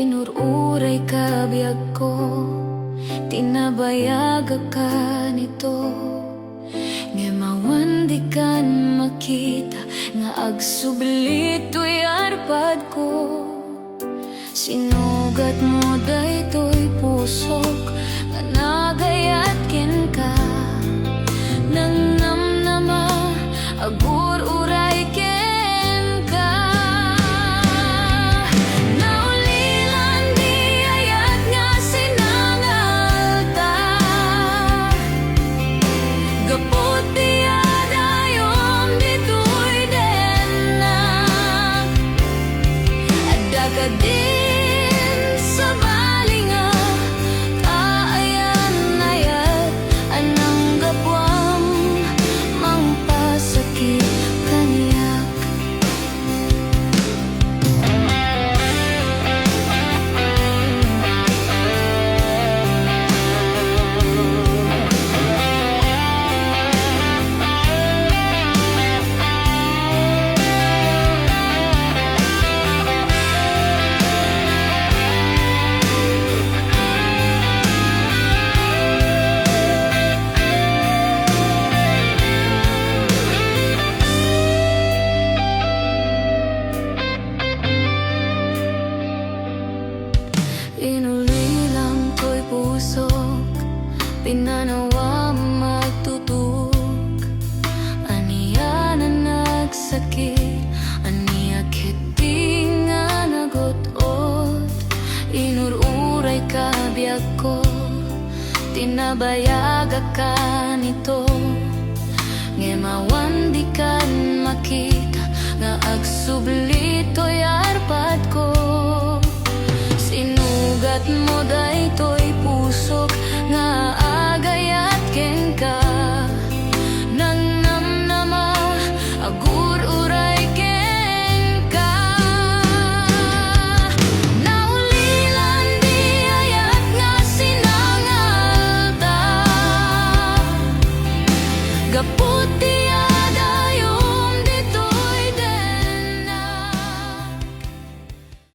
Inururay ka biyag ko, tinabayag ka nito. Nga mawandi kan makita, nga agsubli to'y arpad ko. Sinugat mo daytoy pusok, nga nagayat ken ka. Nang namnama, agur uray ken ka. Naulilan di ayat nga sinangalta, gapot di adayom ditoy denna. Adda ka din sa balinga, kaayan ayat anang gapwam mangpasakit kaniyak. Inulilang ko'y pusok, pinanawa magtutug. Aniya na nagsakit, aniya kiti nga nagot-ot. Inururay ka biyag ko, tinabayag ka nito. Nga mawandi kan makita, nga agsubli to'y arpad ko. Sinugat mo daytoy pusok, nga